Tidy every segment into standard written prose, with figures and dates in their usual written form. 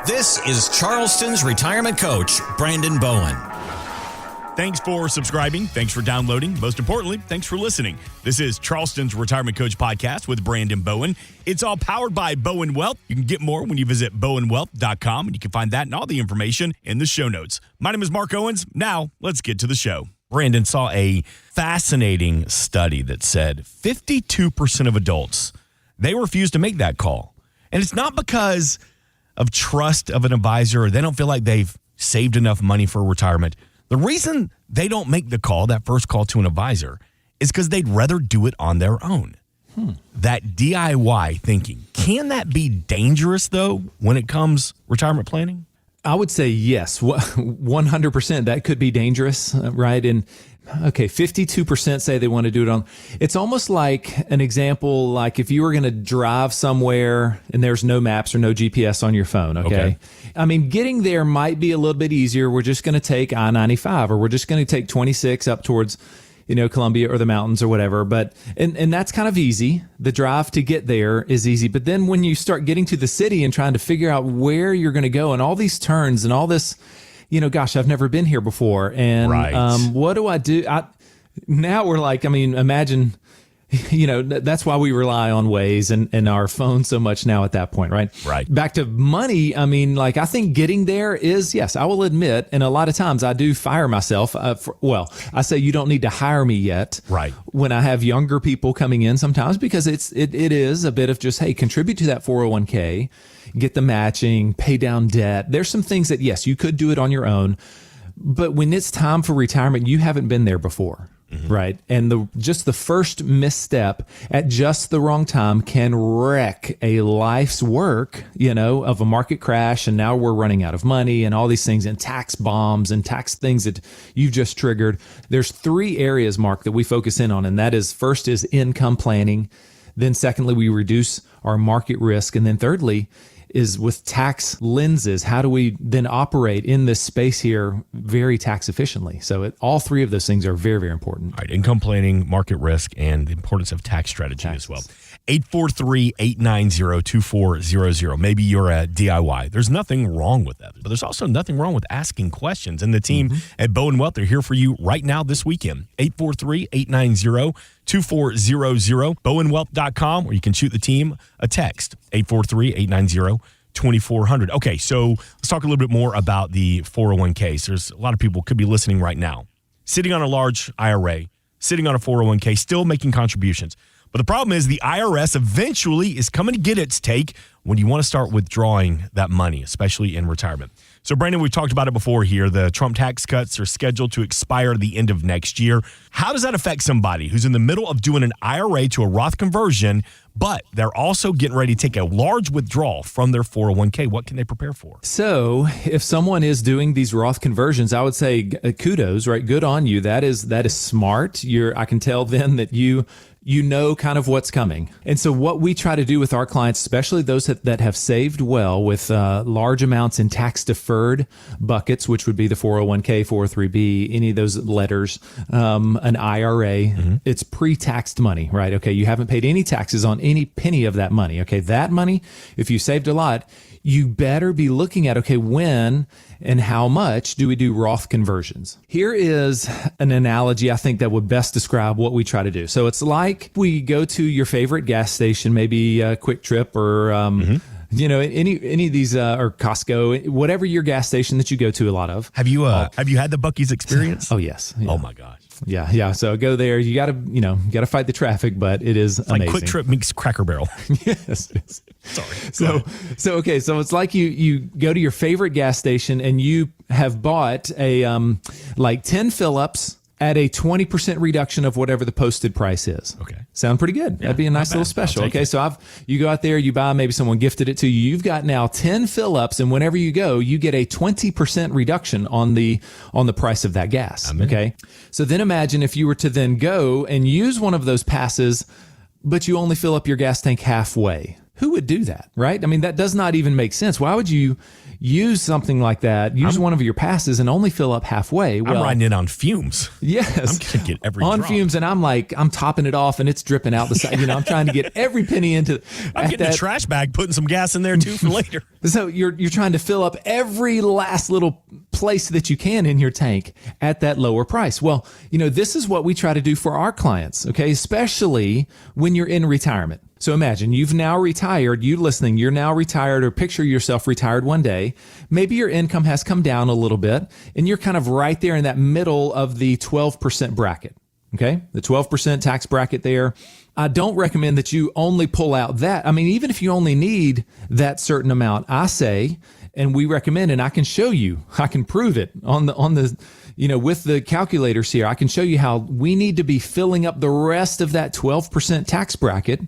This is Charleston's retirement coach, Brandon Bowen. Thanks for subscribing. Thanks for downloading. Most importantly, thanks for listening. This is Charleston's Retirement Coach Podcast with Brandon Bowen. It's all powered by Bowen Wealth. You can get more when you visit bowenwealth.com, and you can find that and all the information in the show notes. My name is Mark Owens. Now, let's get to the show. Brandon saw a fascinating study that said 52% of adults, they refuse to make that call. And it's not because of trust of an advisor or they don't feel like they've saved enough money for retirement. The reason they don't make the call, that first call to an advisor, is because they'd rather do it on their own. That DIY thinking, can that be dangerous, though, when it comes retirement planning? I would say yes, 100%. That could be dangerous, right? And okay, 52% say they want to do it on. It's almost like an example, like if you were going to drive somewhere and there's no maps or no GPS on your phone, okay? I mean, getting there might be a little bit easier. We're just going to take I-95 or we're just going to take 26 up towards, Columbia or the mountains or whatever. But, and that's kind of easy. The drive to get there is easy. But then when you start getting to the city and trying to figure out where you're going to go and all these turns and all this, gosh, I've never been here before. And what do I do? Now we're like, imagine, that's why we rely on Waze and our phone so much now at that point, right? Right. Back to money. I think getting there is, yes, I will admit, and a lot of times I do fire myself. I say you don't need to hire me yet. Right. When I have younger people coming in sometimes, because it is a bit of just, hey, contribute to that 401k, get the matching, pay down debt. There's some things that, yes, you could do it on your own. But when it's time for retirement, you haven't been there before. Right. And just the first misstep at just the wrong time can wreck a life's work, of a market crash. And now we're running out of money and all these things and tax bombs and tax things that you've just triggered. There's 3 areas, Mark, that we focus in on. And that is, first is income planning. Then secondly, we reduce our market risk. And then thirdly, is with tax lenses. How do we then operate in this space here very tax efficiently? So all 3 of those things are very, very important. All right, income planning, market risk, and the importance of tax strategy as well. 843-890-2400. Maybe you're a DIY. There's nothing wrong with that. But there's also nothing wrong with asking questions. And the team at Bowen Wealth are here for you right now this weekend. 843-890-2400. bowenwealth.com, or you can shoot the team a text, 843-890-2400. Okay, so let's talk a little bit more about the 401ks. There's a lot of people could be listening right now, sitting on a large IRA, sitting on a 401k, still making contributions. But the problem is the IRS eventually is coming to get its take when you want to start withdrawing that money, especially in retirement. So, Brandon, we've talked about it before here. The Trump tax cuts are scheduled to expire at the end of next year. How does that affect somebody who's in the middle of doing an IRA to a Roth conversion, but they're also getting ready to take a large withdrawal from their 401k? What can they prepare for? So if someone is doing these Roth conversions, I would say kudos, right? Good on you. That is smart. I can tell then that you know kind of what's coming. And so what we try to do with our clients, especially those that have saved well with large amounts in tax deferred buckets, which would be the 401k, 403b, any of those letters, an IRA, it's pre-taxed money, right? Okay, you haven't paid any taxes on any penny of that money. Okay, that money, if you saved a lot, you better be looking at, okay, when and how much do we do Roth conversions? Here is an analogy I think that would best describe what we try to do. So it's like we go to your favorite gas station, maybe a Quick Trip or any of these or Costco, whatever your gas station that you go to a lot of. Have you had the Buc-ee's experience? Oh yes. Yeah. Oh my gosh. Yeah. So go there. You got to fight the traffic, but it is amazing. Like Quick Trip meets Cracker Barrel. Yes, it is. Sorry. So it's like you go to your favorite gas station and you have bought a 10 fill-ups at a 20% reduction of whatever the posted price is. Okay. Sound pretty good. That'd be a nice little special. Okay. So you go out there, you buy, maybe someone gifted it to you. You've got now 10 fill-ups, and whenever you go, you get a 20% reduction on the price of that gas. Okay. So then imagine if you were to then go and use one of those passes, but you only fill up your gas tank halfway. Who would do that, right? I mean, that does not even make sense. Why would you use something like that, use one of your passes and only fill up halfway? Well, I'm riding it on fumes. Yes. I'm going to get every on drop. fumes, and I'm topping it off and it's dripping out the side. You know, I'm trying to get every penny into I'm getting a trash bag, putting some gas in there too for later. So you're trying to fill up every last little place that you can in your tank at that lower price. Well, you know, this is what we try to do for our clients, okay? Especially when you're in retirement. So imagine you've now retired, you listening, you're now retired, or picture yourself retired one day. Maybe your income has come down a little bit and you're kind of right there in that middle of the 12% bracket. Okay. The 12% tax bracket there. I don't recommend that you only pull out that. I mean, even if you only need that certain amount, I say, and we recommend, and I can show you, I can prove it on the, you know, with the calculators here, I can show you how we need to be filling up the rest of that 12% tax bracket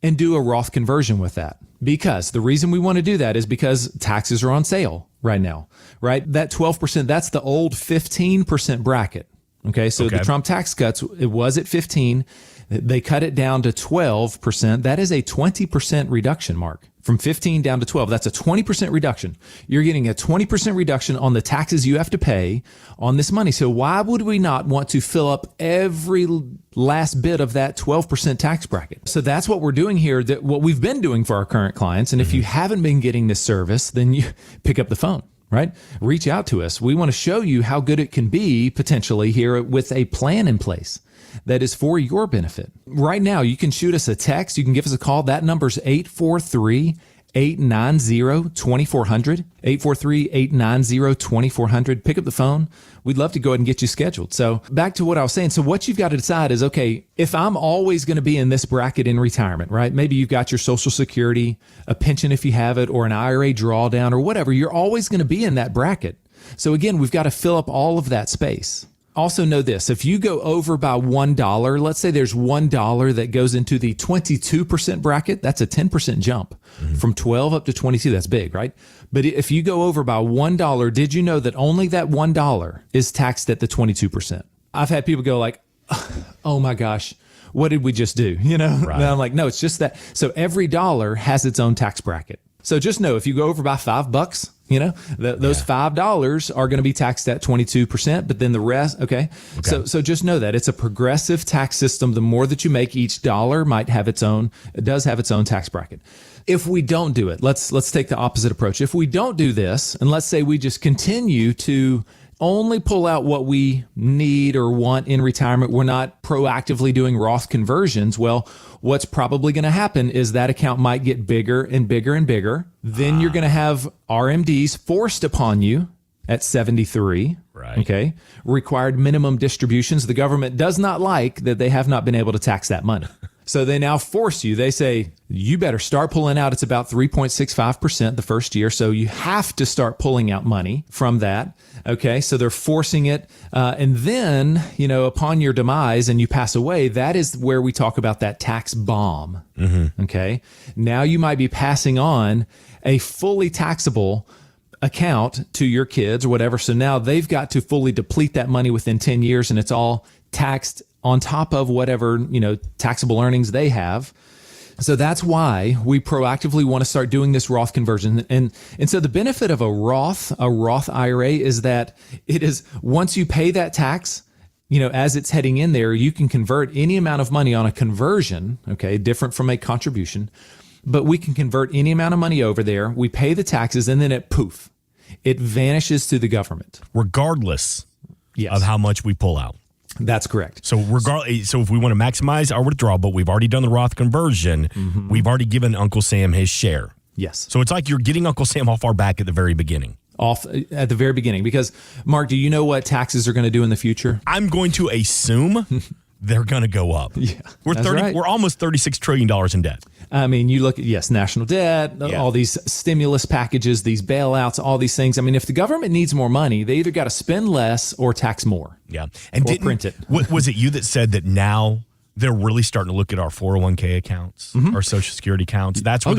and do a Roth conversion with that. Because the reason we want to do that is because taxes are on sale right now, right? That 12%, that's the old 15% bracket. Okay. So the Trump tax cuts, it was at 15. They cut it down to 12%. That is a 20% reduction, Mark. From 15 down to 12, that's a 20% reduction. You're getting a 20% reduction on the taxes you have to pay on this money. So why would we not want to fill up every last bit of that 12% tax bracket? So that's what we're doing here, that what we've been doing for our current clients. And if you haven't been getting this service, then you pick up the phone, right? Reach out to us. We want to show you how good it can be potentially here with a plan in place that is for your benefit. Right now, you can shoot us a text. You can give us a call. That number's 843-890-2400, 843-890-2400. Pick up the phone. We'd love to go ahead and get you scheduled. So back to what I was saying. So what you've got to decide is, okay, if I'm always going to be in this bracket in retirement, right? Maybe you've got your Social Security, a pension if you have it, or an IRA drawdown or whatever. You're always going to be in that bracket. So again, we've got to fill up all of that space. Also know this, if you go over by $1, let's say there's $1 that goes into the 22% bracket, that's a 10% jump from 12 up to 22. That's big, right? But if you go over by $1, did you know that only that $1 is taxed at the 22%? I've had people go like, oh my gosh, what did we just do? You know, right. And I'm like, no, it's just that. So every dollar has its own tax bracket. So just know if you go over by $5, you know, those $5 are going to be taxed at 22%, but then the rest, okay. So just know that it's a progressive tax system. The more that you make, each dollar might have its own, it does have its own tax bracket. If we don't do it, let's take the opposite approach. If we don't do this, and let's say we just continue to only pull out what we need or want in retirement, we're not proactively doing Roth conversions, well, what's probably going to happen is that account might get bigger and bigger and bigger. Then you're going to have RMDs forced upon you at 73. Right. Okay. Required minimum distributions. The government does not like that they have not been able to tax that money. So they now force you. They say, you better start pulling out. It's about 3.65% the first year. So you have to start pulling out money from that. Okay. So they're forcing it. And then, you know, upon your demise and you pass away, that is where we talk about that tax bomb. Okay. Now you might be passing on a fully taxable account to your kids or whatever. So now they've got to fully deplete that money within 10 years and it's all taxed on top of whatever, you know, taxable earnings they have. So that's why we proactively want to start doing this Roth conversion. And so the benefit of a Roth IRA is that it is, once you pay that tax, you know, as it's heading in there, you can convert any amount of money on a conversion, okay, different from a contribution, but we can convert any amount of money over there. We pay the taxes and then it vanishes to the government. Regardless of how much we pull out. That's correct. So so if we want to maximize our withdrawal, but we've already done the Roth conversion, we've already given Uncle Sam his share. Yes. So it's like you're getting Uncle Sam off our back at the very beginning. Off at the very beginning. Because, Mark, do you know what taxes are going to do in the future? I'm going to assume they're going to go up. Yeah, We're almost $36 trillion in debt. I mean, you look at, national debt, all these stimulus packages, these bailouts, all these things. I mean, if the government needs more money, they either got to spend less or tax more. Yeah. And or print it. Was it you that said that now they're really starting to look at our 401k accounts, our Social Security accounts? That's where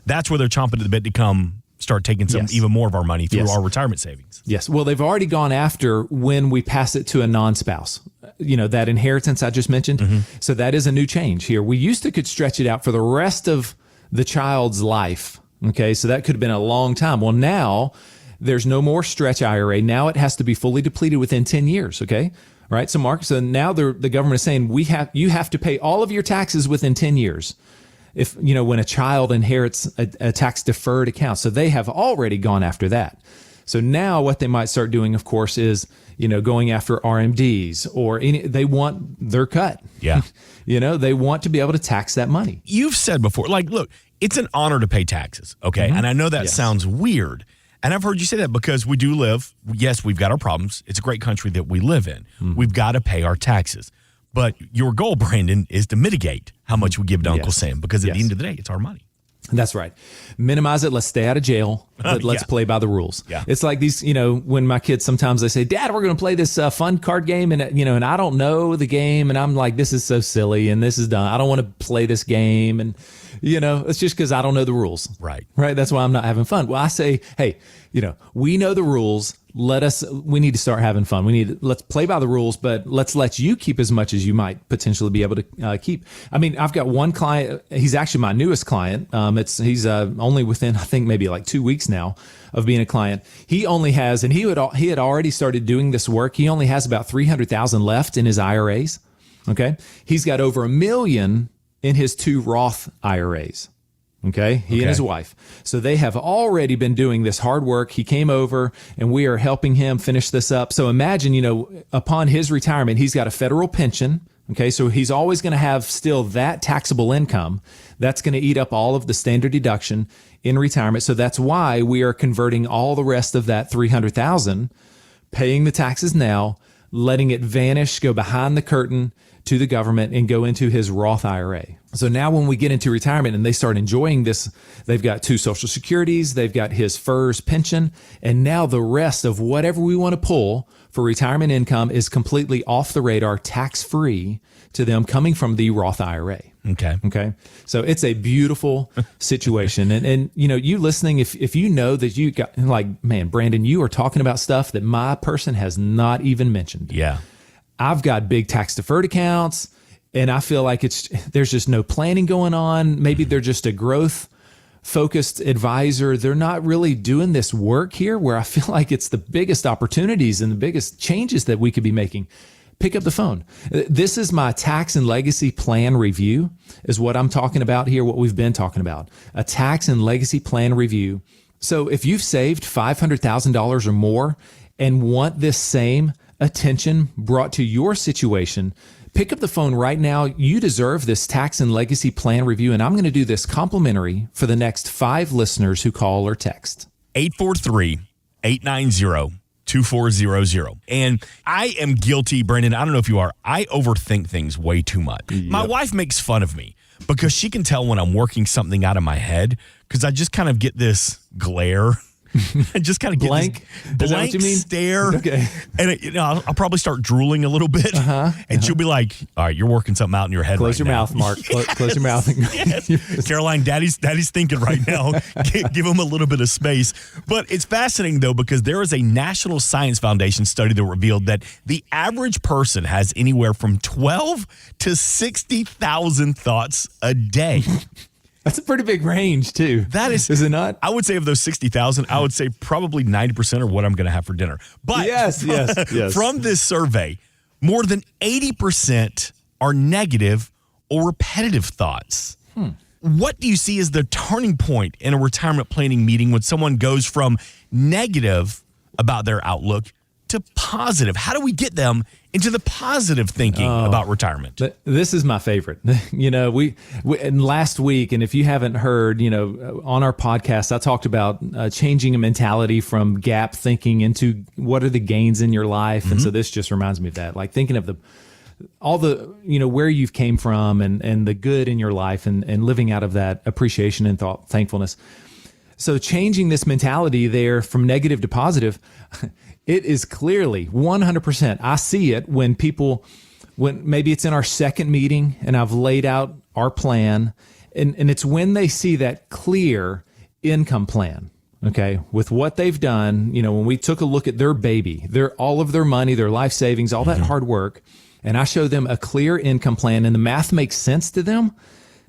that's where they're chomping at the bit to start taking even more of our money through our retirement savings. Yes. Well, they've already gone after when we pass it to a non-spouse, you know, that inheritance I just mentioned. So that is a new change here. We used to could stretch it out for the rest of the child's life. Okay, so that could have been a long time. Well, now there's no more stretch IRA. Now it has to be fully depleted within 10 years. Okay, right. So Mark, so now the government is saying you have to pay all of your taxes within 10 years. If when a child inherits a tax deferred account, so they have already gone after that. So now what they might start doing, of course, is going after RMDs or they want their cut. Yeah, they want to be able to tax that money. You've said before, look, it's an honor to pay taxes. Okay, and I know that sounds weird. And I've heard you say that because we do live, yes, we've got our problems. It's a great country that we live in. We've got to pay our taxes. But your goal, Brandon, is to mitigate how much we give to Uncle Sam because at the end of the day, it's our money. That's right. Minimize it. Let's stay out of jail, but let's play by the rules. Yeah. It's like these, when my kids, sometimes they say, Dad, we're going to play this fun card game. And, and I don't know the game. And I'm like, this is so silly. And this is done. I don't want to play this game. And, it's just because I don't know the rules. Right. Right. That's why I'm not having fun. Well, I say, hey, we know the rules. We need to start having fun. Let's play by the rules, but let's let you keep as much as you might potentially be able to keep. I mean, I've got one client. He's actually my newest client. He's only within, I think, maybe like 2 weeks now of being a client. He only has, and he had already started doing this work. He only has about 300,000 left in his IRAs. Okay. He's got over $1 million in his 2 Roth IRAs. Okay. He and his wife. So they have already been doing this hard work. He came over and we are helping him finish this up. So imagine, upon his retirement, he's got a federal pension. Okay. So he's always going to have still that taxable income. That's going to eat up all of the standard deduction in retirement. So that's why we are converting all the rest of that 300,000, paying the taxes now, letting it vanish, go behind the curtain to the government and go into his Roth IRA. So now when we get into retirement and they start enjoying this, they've got 2 Social Securities, they've got his FERS pension, and now the rest of whatever we want to pull for retirement income is completely off the radar, tax-free to them coming from the Roth IRA. Okay. So it's a beautiful situation. And you listening, if you know that you got, man, Brandon, you are talking about stuff that my person has not even mentioned. Yeah. I've got big tax deferred accounts and I feel like there's just no planning going on. Maybe they're just a growth focused advisor. They're not really doing this work here where I feel like it's the biggest opportunities and the biggest changes that we could be making. Pick up the phone. This is my tax and legacy plan review is what I'm talking about here, what we've been talking about, a tax and legacy plan review. So if you've saved $500,000 or more and want this same attention brought to your situation, pick up the phone right now. You deserve this tax and legacy plan review, and I'm going to do this complimentary for the next 5 listeners who call or text. 843-890-2400. And I am guilty, Brandon. I don't know if you are. I overthink things way too much. Yep. My wife makes fun of me because she can tell when I'm working something out of my head because I just kind of get this glare. I just kind of get blank. This Is that what you mean? Stare. Okay. And I'll probably start drooling a little bit. And she'll be like, all right, you're working something out in your head. Close your mouth, Mark. Close your mouth. Yes. Caroline, daddy's thinking right now. Give him a little bit of space. But it's fascinating, though, because there is a National Science Foundation study that revealed that the average person has anywhere from 12 to 60,000 thoughts a day. That's a pretty big range, too. That is it not? I would say of those 60,000, I would say probably 90% are what I'm going to have for dinner. But yes. From this survey, more than 80% are negative or repetitive thoughts. What do you see as the turning point in a retirement planning meeting when someone goes from negative about their outlook to positive? How do we get them into the positive thinking about retirement? This is my favorite. We and last week, and if you haven't heard, on our podcast, I talked about changing a mentality from gap thinking into what are the gains in your life. And so this just reminds me of that, like thinking of all the where you've came from and the good in your life and living out of that appreciation and thankfulness. So changing this mentality there from negative to positive, it is clearly 100%. I see it when maybe it's in our second meeting and I've laid out our plan and it's when they see that clear income plan. Okay. With what they've done, when we took a look at their baby, all of their money, their life savings, all that hard work, and I show them a clear income plan and the math makes sense to them,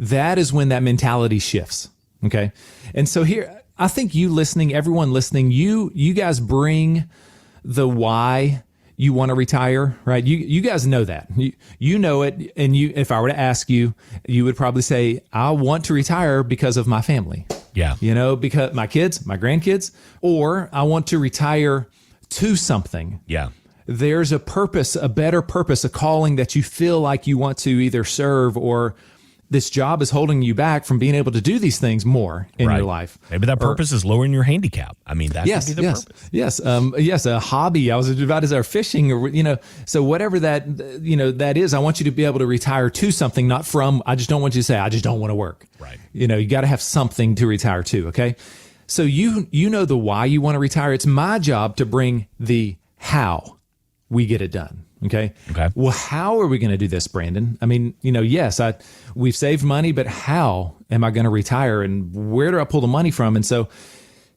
that is when that mentality shifts. Okay. And so here, I think you listening, everyone listening, you guys bring the why you want to retire, right? You guys know that. You know it. And if I were to ask you, you would probably say, I want to retire because of my family. Yeah. Because my kids, my grandkids, or I want to retire to something. Yeah. There's a purpose, a better purpose, a calling that you feel like you want to either serve, or this job is holding you back from being able to do these things more in your life. Maybe that purpose is lowering your handicap. I mean, that could be the purpose. Yes, a hobby. I was about to say fishing, or so whatever that that is. I want you to be able to retire to something, not from. I just don't want you to say I just don't want to work. Right. You got to have something to retire to. Okay. So you know the why you want to retire. It's my job to bring the how we get it done. Okay. Well, how are we going to do this, Brandon? I mean, yes, we've saved money, but how am I going to retire, and where do I pull the money from? And so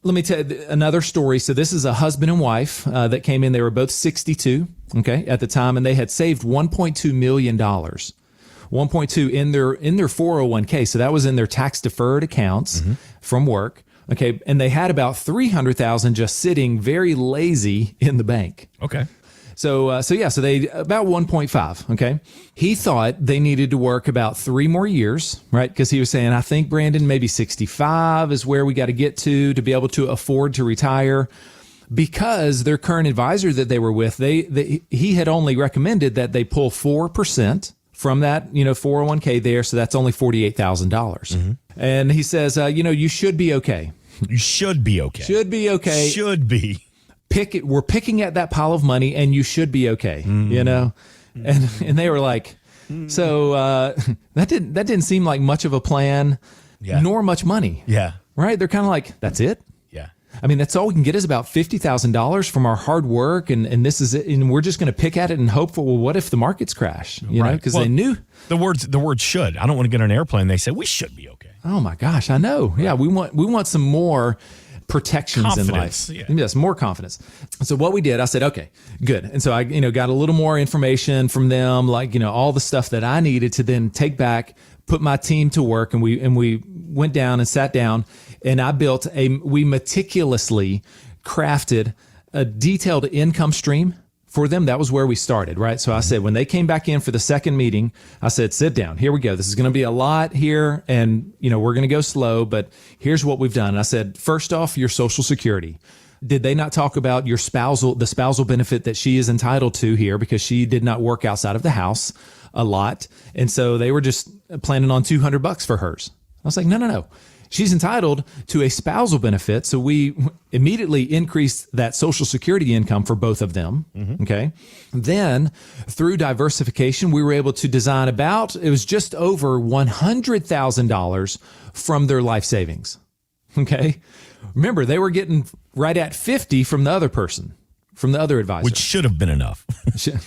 let me tell you another story. So this is a husband and wife that came in. They were both 62, at the time, and they had saved $1.2 million, 1.2 in their 401k. So that was in their tax deferred accounts from work. Okay. And they had about 300,000 just sitting very lazy in the bank. Okay. So they about 1.5. Okay. He thought they needed to work about 3 more years, right? Because he was saying, I think, Brandon, maybe 65 is where we got to get to be able to afford to retire, because their current advisor that they were with, he had only recommended that they pull 4% from that, 401k there. So that's only $48,000. And he says, you should be okay. You should be okay. Should be okay. Should be. We're picking at that pile of money, and you should be okay, and they were like, so that didn't seem like much of a plan, nor much money. Yeah. Right. They're kind of like, that's it. Yeah. I mean, that's all we can get is about $50,000 from our hard work. And this is it. And we're just going to pick at it and hope for, well, what if the markets crash? Because they knew the word should. I don't want to get on an airplane. They say we should be okay. Oh my gosh. I know. Yeah. We want some more protections in life. Yes, more confidence. So what we did, I said, okay, good. And so I, got a little more information from them, like, all the stuff that I needed to then take back, put my team to work. And we went down and sat down, and we meticulously crafted a detailed income stream for them. That was where we started, right? So I said, when they came back in for the second meeting, I said, sit down. Here we go. This is going to be a lot here, and we're going to go slow, but here's what we've done. And I said, first off, your Social Security. Did they not talk about the spousal benefit that she is entitled to here, because she did not work outside of the house a lot, and so they were just planning on $200 for hers? I was like, no. She's entitled to a spousal benefit. So we immediately increased that Social Security income for both of them. Okay. Then through diversification, we were able to design it was just over $100,000 from their life savings. Okay. Remember, they were getting right at 50 from the other person, from the other advisor. Which should have been enough.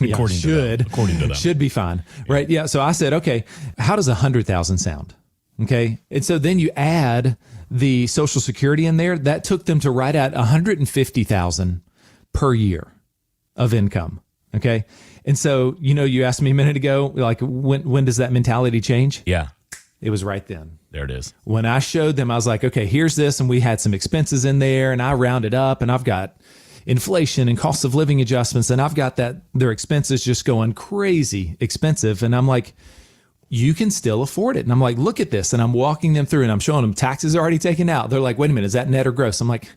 According to them. Should be fine. Yeah. Right. Yeah. So I said, okay, how does 100,000 sound? Okay. And so then you add the Social Security in there. That took them to right at 150,000 per year of income. Okay. And so, you asked me a minute ago, like, when does that mentality change? Yeah. It was right then. There it is. When I showed them, I was like, okay, here's this. And we had some expenses in there, and I rounded up, and I've got inflation and cost of living adjustments. And I've got their expenses just going crazy expensive. And I'm like, you can still afford it. And I'm like, look at this. And I'm walking them through, and I'm showing them taxes already taken out. They're like, wait a minute, is that net or gross? I'm like,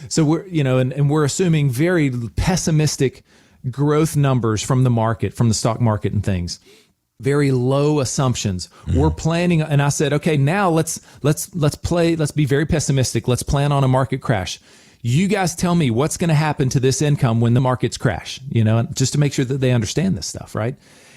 so we're, and we're assuming very pessimistic growth numbers from the market, from the stock market and things. Very low assumptions. We're planning. And I said, okay, now let's be very pessimistic. Let's plan on a market crash. You guys tell me what's going to happen to this income when the markets crash, just to make sure that they understand this stuff. Right.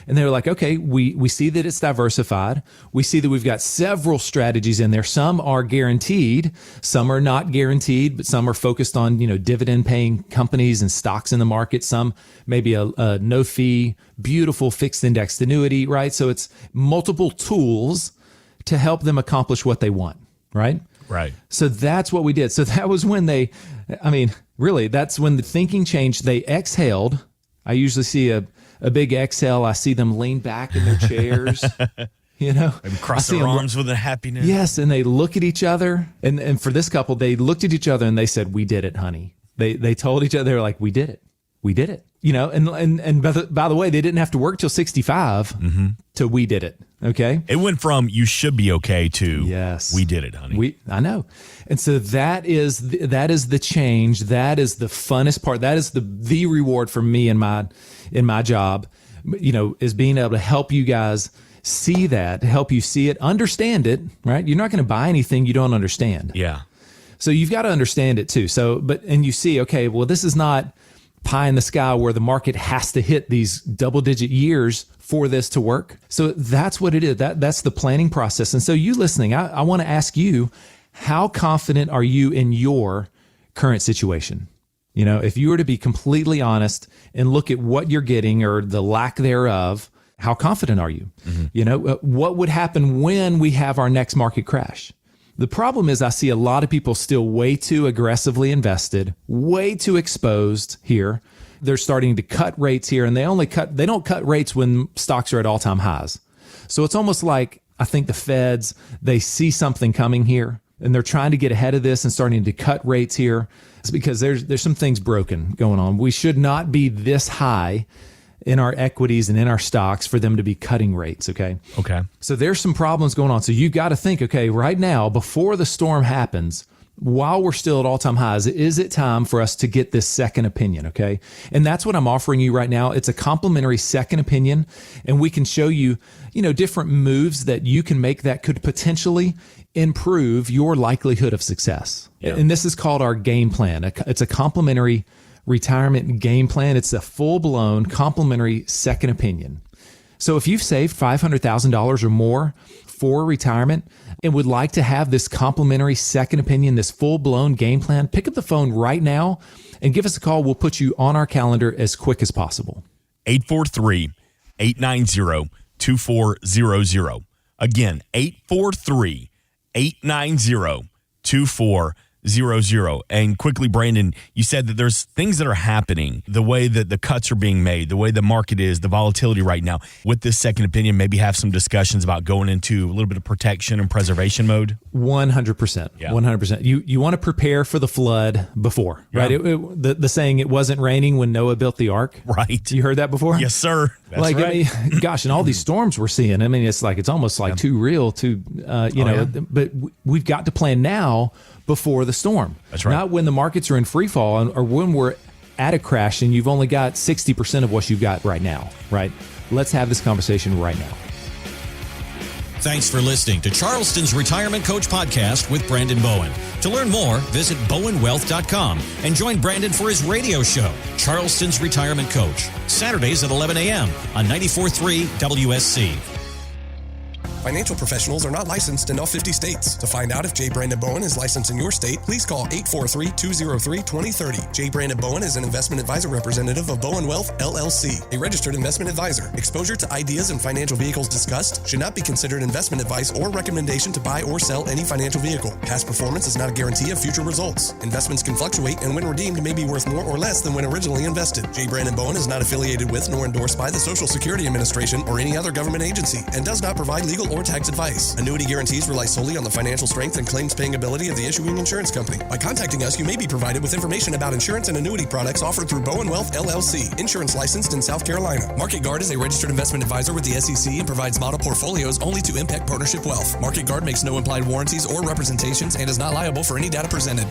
And they were like, okay, we see that it's diversified. We see that we've got several strategies in there. Some are guaranteed, some are not guaranteed, but some are focused on, dividend paying companies and stocks in the market. Some maybe a no fee, beautiful fixed indexed annuity, right? So it's multiple tools to help them accomplish what they want, right? Right. So that's what we did. So that was when really, that's when the thinking changed. They exhaled. I usually see a big exhale. I see them lean back in their chairs, you know. Maybe cross their arms with a happiness. Yes, and they look at each other. And for this couple, they looked at each other and they said, "We did it, honey." They told each other, they were like, "We did it. We did it." You know, and by the way, they didn't have to work till 65 to "we did it." Okay. It went from "you should be okay" to yes, "we did it, honey." I know. And so that is the change. That is the funnest part. That is the reward for me in my job, you know, is being able to help you guys see that, help you see it, understand it, right? You're not going to buy anything you don't understand. Yeah. So you've got to understand it too. And you see, okay, well, this is not pie in the sky where the market has to hit these double-digit years for this to work. So that's what it is. That's the planning process. And so you listening, I want to ask you, how confident are you in your current situation? You know, if you were to be completely honest and look at what you're getting or the lack thereof, how confident are you? You know, what would happen when we have our next market crash? The problem is I see a lot of people still way too aggressively invested, way too exposed here. They're starting to cut rates here, and they don't cut rates when stocks are at all-time highs. So it's almost like I think the Feds, they see something coming here and they're trying to get ahead of this and starting to cut rates here. It's because there's some things broken going on. We should not be this high in our equities and in our stocks for them to be cutting rates. Okay. So there's some problems going on. So you got to think, okay, right now, before the storm happens, while we're still at all-time highs, is it time for us to get this second opinion? Okay. And that's what I'm offering you right now. It's a complimentary second opinion. And we can show you, you know, different moves that you can make that could potentially improve your likelihood of success. Yeah. And this is called our game plan. It's a complimentary retirement game plan. It's a full-blown complimentary second opinion. So if you've saved $500,000 or more for retirement and would like to have this complimentary second opinion, this full-blown game plan, pick up the phone right now and give us a call. We'll put you on our calendar as quick as possible. 843-890-2400. Again, 843-890-2400. And quickly, Brandon, you said that there's things that are happening, the way that the cuts are being made, the way the market is, the volatility right now. With this second opinion, maybe have some discussions about going into a little bit of protection and preservation mode. 100%. Yeah. 100%. You want to prepare for the flood before, right? Yeah. The saying, it wasn't raining when Noah built the ark. Right. You heard that before? Yes, sir. That's right. I mean, gosh, and all these storms we're seeing, I mean, it's almost like too real to, but we've got to plan now before the storm. That's right. Not when the markets are in free fall or when we're at a crash and you've only got 60% of what you've got right now, right? Let's have this conversation right now. Thanks for listening to Charleston's Retirement Coach Podcast with Brandon Bowen. To learn more, visit bowenwealth.com and join Brandon for his radio show, Charleston's Retirement Coach, Saturdays at 11 a.m. on 94.3 WSC. Financial professionals are not licensed in all 50 states. To find out if J. Brandon Bowen is licensed in your state, please call 843-203-2030. J. Brandon Bowen is an investment advisor representative of Bowen Wealth, LLC, a registered investment advisor. Exposure to ideas and financial vehicles discussed should not be considered investment advice or recommendation to buy or sell any financial vehicle. Past performance is not a guarantee of future results. Investments can fluctuate and when redeemed may be worth more or less than when originally invested. J. Brandon Bowen is not affiliated with nor endorsed by the Social Security Administration or any other government agency and does not provide legal or tax advice. Annuity guarantees rely solely on the financial strength and claims paying ability of the issuing insurance company. By contacting us, you may be provided with information about insurance and annuity products offered through Bowen Wealth, LLC, insurance licensed in South Carolina. Market Guard is a registered investment advisor with the SEC and provides model portfolios only to Impact Partnership Wealth. Market Guard makes no implied warranties or representations and is not liable for any data presented.